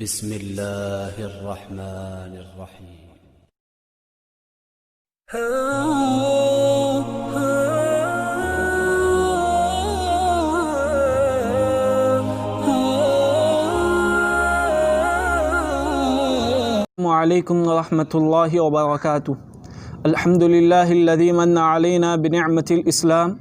بسم الله الرحمن الرحيم. السلام عليكم ورحمة الله وبركاته. الحمد لله الذي من علينا بنعمة الإسلام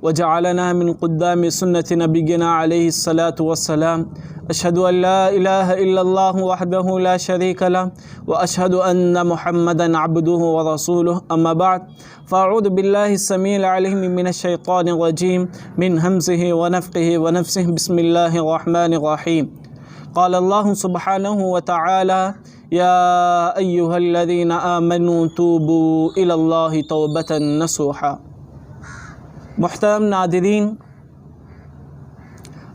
وجعلنا من قدام سنة نبينا عليه الصلاة والسلام. أشهد أن لا إله إلا الله وحده لا شريك له وأشهد أن محمدا عبده ورسوله. أما بعد، فأعوذ بالله السميع العليم من الشيطان الرجيم من همزه ونفخه ونفسه. بسم الله الرحمن الرحيم. قال الله سبحانه وتعالى: يا أيها الذين آمنوا توبوا إلى الله توبة نصوحا. محترم ناظرین،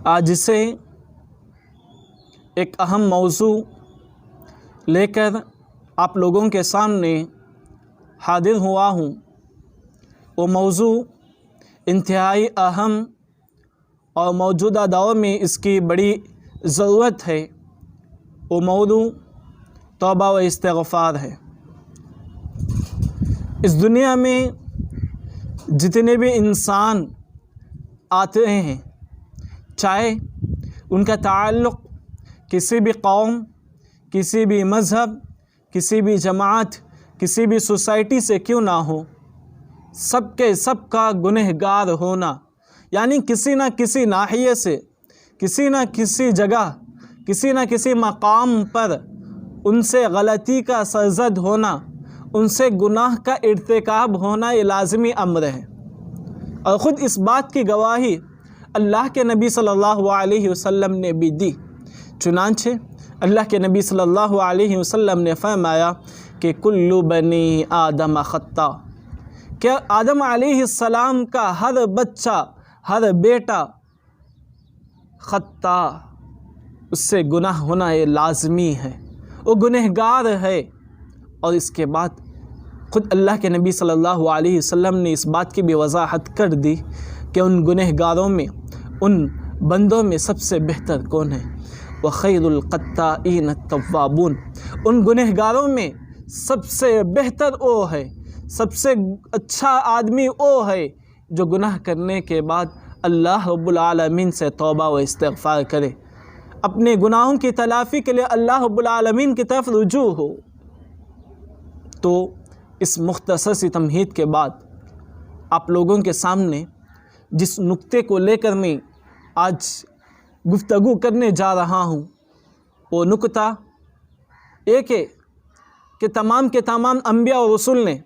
آج سے ایک اہم موضوع لے کر آپ لوگوں کے سامنے حاضر ہوا ہوں۔ وہ موضوع انتہائی اہم اور موجودہ دور میں اس کی بڑی ضرورت ہے۔ وہ موضوع توبہ و استغفار ہے۔ اس دنیا میں جتنے بھی انسان آتے ہیں، چاہے ان کا تعلق کسی بھی قوم، کسی بھی مذہب، کسی بھی جماعت، کسی بھی سوسائٹی سے کیوں نہ ہو، سب کے سب کا گنہگار ہونا، یعنی کسی نہ کسی ناحیے سے، کسی نہ کسی جگہ، کسی نہ کسی مقام پر ان سے غلطی کا سرزد ہونا، ان سے گناہ کا ارتکاب ہونا یہ لازمی امر ہے۔ اور خود اس بات کی گواہی اللہ کے نبی صلی اللہ علیہ وسلم نے بھی دی۔ چنانچہ اللہ کے نبی صلی اللہ علیہ وسلم نے فرمایا کہ کل بنی آدم خطا، کہ آدم علیہ السلام کا ہر بچہ، ہر بیٹا خطا، اس سے گناہ ہونا یہ لازمی ہے، وہ گنہگار ہے۔ اور اس کے بعد خود اللہ کے نبی صلی اللہ علیہ وسلم نے اس بات کی بھی وضاحت کر دی کہ ان گنہگاروں میں، ان بندوں میں سب سے بہتر کون ہے؟ وَخَيْرُ الْقَتَّائِينَ التَّوَّابُونَ، ان گنہگاروں میں سب سے بہتر وہ ہے، سب سے اچھا آدمی وہ ہے جو گناہ کرنے کے بعد اللہ رب العالمین سے توبہ و استغفار کرے، اپنے گناہوں کی تلافی کے لیے اللہ رب العالمین کی طرف رجوع ہو۔ تو اس مختصر سی تمہید کے بعد آپ لوگوں کے سامنے جس نقطے کو لے کر میں آج گفتگو کرنے جا رہا ہوں، وہ نقطہ ایک ہے کہ تمام کے تمام انبیاء و رسول نے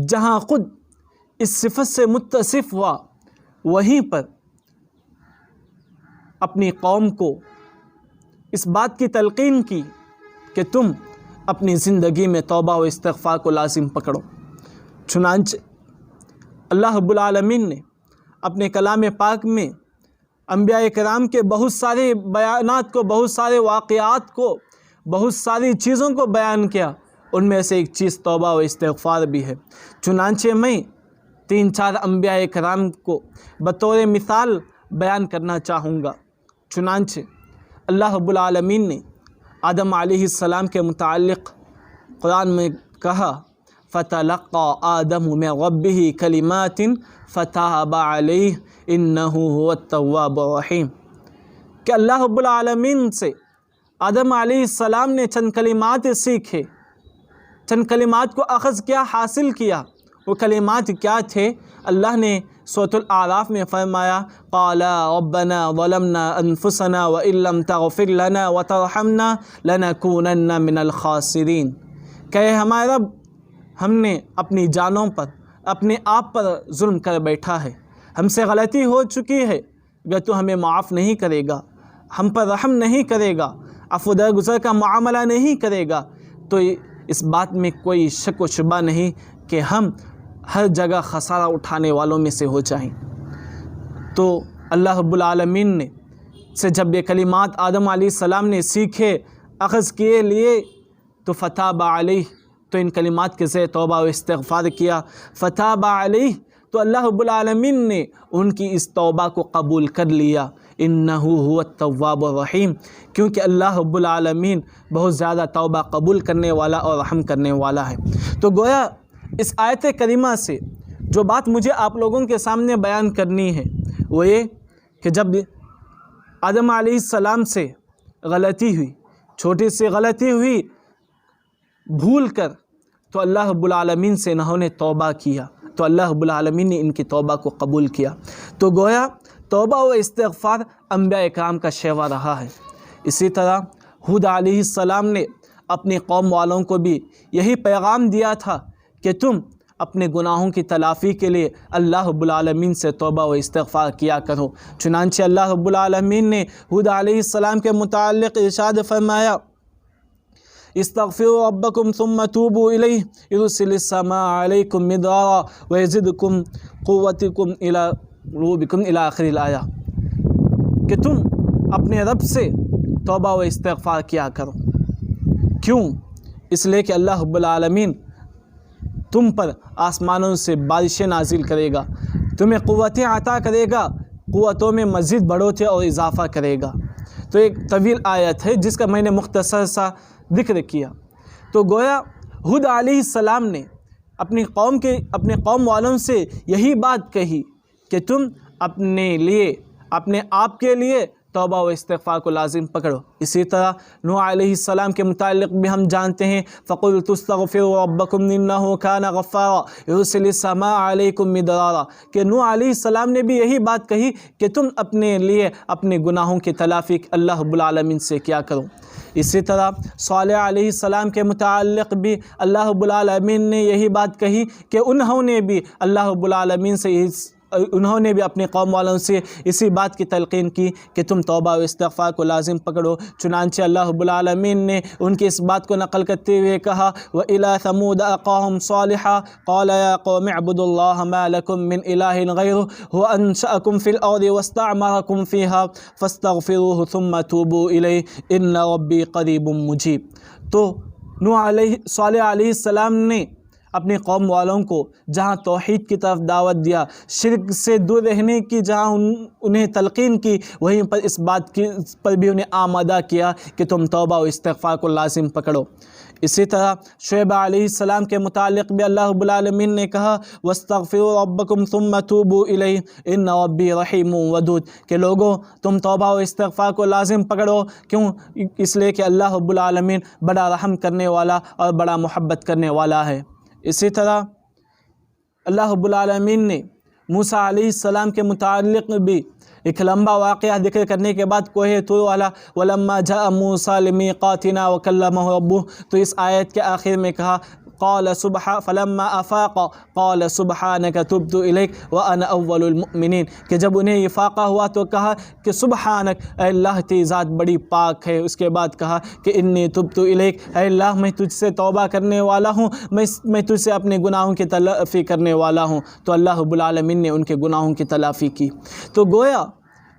جہاں خود اس صفت سے متصف ہوا، وہیں پر اپنی قوم کو اس بات کی تلقین کی کہ تم اپنی زندگی میں توبہ و استغفار کو لازم پکڑو۔ چنانچہ اللہ رب العالمین نے اپنے کلام پاک میں انبیاء کرام کے بہت سارے بیانات کو، بہت سارے واقعات کو، بہت ساری چیزوں کو بیان کیا۔ ان میں سے ایک چیز توبہ و استغفار بھی ہے۔ چنانچہ میں 3-4 انبیاء کرام کو بطور مثال بیان کرنا چاہوں گا۔ چنانچہ اللہ رب العالمین نے آدم علیہ السلام کے متعلق قرآن میں کہا: فَتَلَقَّى آدَمُ مِن رَبِّهِ كَلِمَاتٍ فَتَابَ عَلَيْهِ إِنَّهُ هُوَ التَّوَّابُ الرَّحِيمُ، کہ اللہ رب العالمین سے آدم علیہ السلام نے چند کلمات سیکھے، چند کلمات کو اخذ کیا، حاصل کیا۔ وہ کلمات کیا تھے؟ اللہ نے سورۃ الاعراف میں فرمایا: قَالَ رَبَّنَا ظَلَمْنَا أَنفُسَنَا وَإِن لَّمْ تَغْفِرْ لَنَا وَتَرْحَمْنَا لَنَكُونَنَّ مِنَ الْخَاسِرِينَ، کہ ہمارے رب، ہم نے اپنی جانوں پر، اپنے آپ پر ظلم کر بیٹھا ہے، ہم سے غلطی ہو چکی ہے، اگر تو ہمیں معاف نہیں کرے گا، ہم پر رحم نہیں کرے گا، عفو درگزر کا معاملہ نہیں کرے گا، تو اس بات میں کوئی شک و شبہ نہیں کہ ہم ہر جگہ خسارہ اٹھانے والوں میں سے ہو جائیں۔ تو اللہ رب العالمین نے سے جب یہ کلمات آدم علیہ السلام نے سیکھے، اخذ کیے، لیے، تو فتاب علیہ، تو ان کلمات کے ذریعے توبہ و استغفار کیا۔ فتاب علیہ، تو اللہ رب العالمین نے ان کی اس توبہ کو قبول کر لیا، इन्नहु हुवा तव्वाब रहीम, क्योंकि अल्लाह रब्बुल आलमीन बहुत ज़्यादा तौबा कबूल करने वाला और रहम करने वाला है। तो गोया इस आयत करीमा से जो बात मुझे आप लोगों के सामने बयान करनी है वो ये कि जब आदम अलैहिस्सलाम से गलती हुई, छोटी सी गलती हुई भूल कर, तो अल्लाह रब्बुल आलमीन से इन्होंने तौबा किया, तो अल्लाह रब्बुल आलमीन ने इनकी तौबा को कबूल किया। तो गोया तौबा व इस्तिग़फ़ार अंबिया इकराम का शेवा रहा है। इसी तरह हूद अलैहिस्सलाम ने अपनी कौम वालों को भी यही पैगाम दिया था कि तुम अपने गुनाहों की तलाफ़ी के लिए अल्लाह रब्बुल आलमीन से तौबा व इस्तिग़फ़ार किया करो। चुनांचे अल्लाह रब्बुल आलमीन ने हूद अलैहिस्सलाम के मुताल्लिक़ इरशाद फरमाया, इस्तग़फ़िरू रब्बकुम सुम्मा तूबू इलैहि युरसिलिस समा अलैकुम मिदरारा व यज़िदकुम क़ुव्वतकुम इला रूबिकुम इला आखिरिल आया, कि तुम अपने रब से तौबा व इस्तिग़फ़ार किया करो। क्यों? इसलिए कि अल्लाह रब्बुल आलमीन तुम पर आसमानों से बारिशें नाजिल करेगा, तुम्हें क़ुव्वतें अता करेगा, क़ुव्वतों में मज़ीद बढ़ोतरी और इजाफ़ा करेगा। तो एक तवील आयत है जिसका मैंने मुख्तसर सा ज़िक्र किया। तो गोया हूद अलैहिस्सलाम ने अपने कौम वालों से यही बात कही कि तुम अपने लिए, अपने आप के लिए तौबा व इस्तिग़फ़ार को लाजिम पकड़ो। इसी तरह नूह अलैहिस्सलाम के मुताल्लिक़ भी हम जानते हैं, फ़क़ुल्तु इस्तग़फ़िरू रब्बकुम इन्नहु काना गफ़्फ़ारा युरसिलिस समा अलैकुम मिदरारा, कि नूह अलैहिस्सलाम ने भी यही बात कही कि तुम अपने लिए अपने गुनाहों की तलाफ़ी अल्लाह रब्बुल आलमीन से किया करो। इसी तरह सालेह अलैहिस्सलाम के मुताल्लिक़ भी अल्लाह रब्बुल आलमीन ने यही बात कही कि उन्होंने भी अल्लाह रब्बुल आलमीन से उन्होंने भी अपने कौम वालों से इसी बात की तलक़ीन की कि तुम तौबा व इस्तिग़फ़ार को लाजिम पकड़ो। चुनांचे अल्लाह रब्बुल आलमीन ने उनकी इस बात को नक़ल करते हुए कहा, व इला समूद अक़ाहुम सालिहा क़ाल या क़ौम अअ्बुदुल्लाह मा लकुम मिन इलाहिन गैरुहु हुव अन्शअकुम फ़िल अर्दि वस्तअमरकुम फ़ीहा फ़स्तग़फ़िरूहु सुम्मा तूबू इलैहि इन्न रब्बी क़रीबुम मुजीब। तो सालेह अलैहिस्सलाम ने अपने कौम वालों को जहाँ तौहीद की तरफ दावत दिया, शिर्क से दूर रहने की जहाँ उन्हें तलक़ीन की, वहीं पर इस बात की पर भी उन्हें आमादा किया कि तुम तौबा व इस्तिग़फ़ार को लाजिम पकड़ो। इसी तरह शुएब अलैहिस्सलाम के मुताल्लिक़ भी अल्लाह रब्बुल आलमीन ने कहा, वस्तग़फ़िरू रब्बकुम सुम्मा तूबू इलैहि इन्न रब्बी रहीमुन वदूद, कि लोगों तुम तौबा व इस्तिग़फ़ार को लाजिम पकड़ो। क्यों? इसलिए कि अल्लाह रब्बुल आलमीन बड़ा रहम करने वाला और बड़ा मोहब्बत करने वाला है। इसी तरह अल्लाह रब्बुल आलमीन ने मूसा अलैहिस्सलाम के मुताल्लिक़ भी एक लंबा वाक़या ज़िक्र करने के बाद कोहे तूर वाला वलम्मा जा मूसा लिमीक़ातिना व कल्लमहु रब्बुहु, तो इस आयत के आखिर में कहा क़ाल सुबहा फलम्मा अफ़ाक़ क़ाल सुबहानक तुब्तु इलैक व अना अव्वलुल मुअमिनीन, कि जब उन्हें इफ़ाक़ा हुआ तो कहा कि सुबहानक, अल्लाह तेरी ज़ात बड़ी पाक है। उसके बाद कहा कि इन्नी तुब्तु इलैक, अल्लाह मैं तुझसे तौबा करने वाला हूँ, मैं तुझसे अपने गुनाहों की तलाफ़ी करने वाला हूँ। तो अल्लाह रब्बुल आलमीन ने उनके गुनाहों की तलाफ़ी की। तो गोया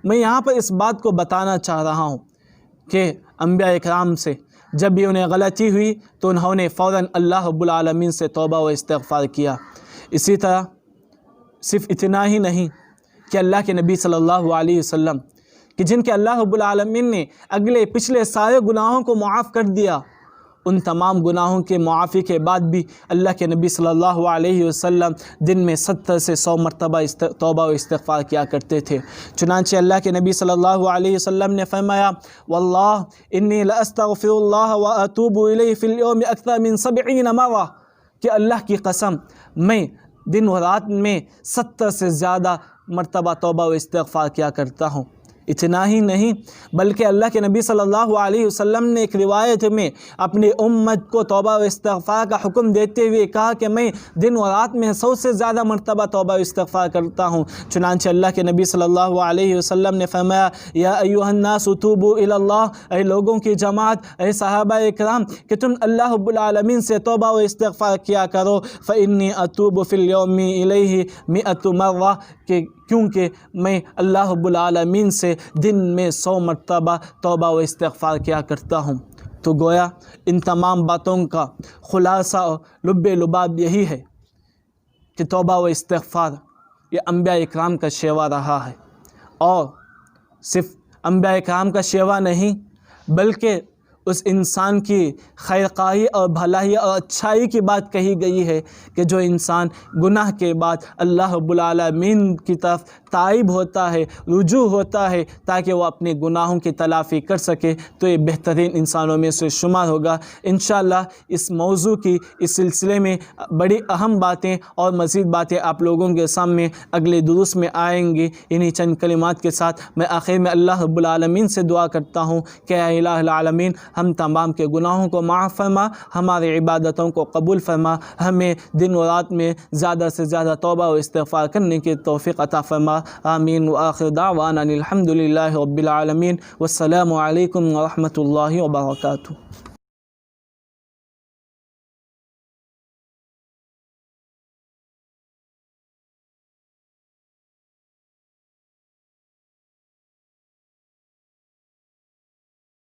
मैं यहाँ पर इस बात को बताना चाह रहा हूँ कि अंबिया इकराम से जब भी उन्हें गलती हुई तो उन्होंने फ़ौरन अल्लाह रब्बुल आलमीन से तौबा व इस्तिग़फ़ार किया। इसी तरह सिर्फ़ इतना ही नहीं कि अल्लाह के नबी सल्लल्लाहु अलैहि वसल्लम कि जिनके अल्लाह रब्बुल आलमीन ने अगले पिछले सारे गुनाहों को मुआफ़ कर दिया, उन तमाम गुनाहों के मुआफ़ी के बाद भी अल्लाह के नबी सल्लल्लाहु अलैहि वसल्लम दिन में 70 से 100 मरतबा तौबा व इस्तिग़फ़ार किया करते थे। चुनांचे अल्लाह के नबी सल्लल्लाहु अलैहि वसल्लम ने फरमाया, वल्लाह इन्नी लअस्तग़फ़िरुल्लाह व अतूबु इलैहि फ़िल यौमि अक्सर मिन 70 मर्रा, कि अल्लाह की कसम मैं दिन व रात में 70 से ज़्यादा मरतबा तौबा व इस्तिग़फ़ार किया करता हूँ। इतना ही नहीं बल्कि अल्लाह के नबी सल्लल्लाहु अलैहि वसल्लम ने एक रिवायत में अपनी उम्मत को तौबा व इस्तिग़फ़ार का हुक्म देते हुए कहा कि मैं दिन व रात में 100 से ज़्यादा मरतबा तौबा व इस्तिग़फ़ार करता हूँ। चुनांचे अल्लाह के नबी सल्लल्लाहु अलैहि वसल्लम ने फरमाया, या अय्युहन्नासु तूबू इलल्लाह, ऐ लोगों की जमात, ऐ सहाबा इकराम, कि तुम अल्लाह रब्बुल आलमीन से तौबा व इस्तिग़फ़ार किया करो। फ़इन्नी अतूबु फ़िल यौमि इलैहि मिअतु मर्रा, क्योंकि मैं अल्लाह रब्बुल आलमीन से दिन में 100 मरतबा तौबा व इस्तिग़फ़ार किया करता हूँ। तो गोया इन तमाम बातों का ख़ुलासा और लुब्बे लुबाब यही है कि तौबा व इस्तिग़फ़ार ये अंबिया इकराम का शेवा रहा है। और صرف انبیاء کرام کا شیوا نہیں بلکہ اس انسان کی خیرخواہی اور بھلائی اور اچھائی کی بات کہی گئی ہے کہ جو انسان گناہ کے بعد اللہ رب العالمین کی طرف تائب ہوتا ہے، رجوع ہوتا ہے تاکہ وہ اپنے گناہوں کی تلافی کر سکے، تو یہ بہترین انسانوں میں سے شمار ہوگا۔ انشاءاللہ اس موضوع کی اس سلسلے میں بڑی اہم باتیں اور مزید باتیں آپ لوگوں کے سامنے اگلے دروس میں آئیں گی۔ انہی چند کلمات کے ساتھ میں آخر میں اللہ رب العالمین سے دعا کرتا ہوں کہ اے الہ العالمین ہم تمام کے گناہوں کو معاف فرما، ہماری عبادتوں کو قبول فرما، ہمیں دن و رات میں زیادہ سے زیادہ توبہ و استغفار کرنے کی توفیق عطا فرما۔ آمین وآخر دعوانا الحمد للہ رب العالمین، والسلام علیکم ورحمۃ اللہ وبرکاتہ۔